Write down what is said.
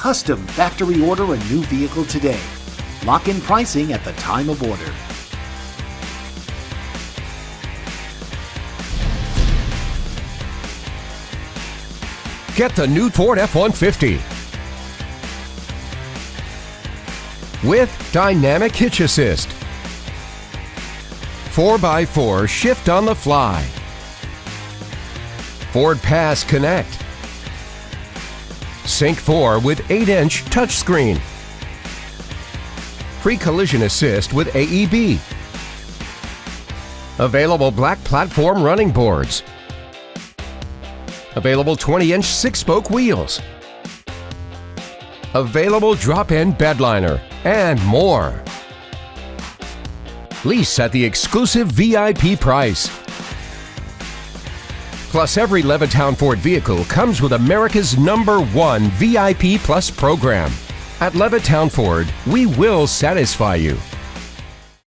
custom factory order a new vehicle today. Lock in pricing at the time of order. Get the new Ford F-150 with dynamic hitch assist, 4x4 shift on the fly, Ford Pass Connect, Sync 4 with 8-inch touchscreen, pre-collision assist with AEB, available black platform running boards, available 20-inch 6-spoke wheels, available drop-in bed liner, and more. Lease at the exclusive VIP price. Plus, every Levittown Ford vehicle comes with America's #1 VIP Plus program. At Levittown Ford, we will satisfy you.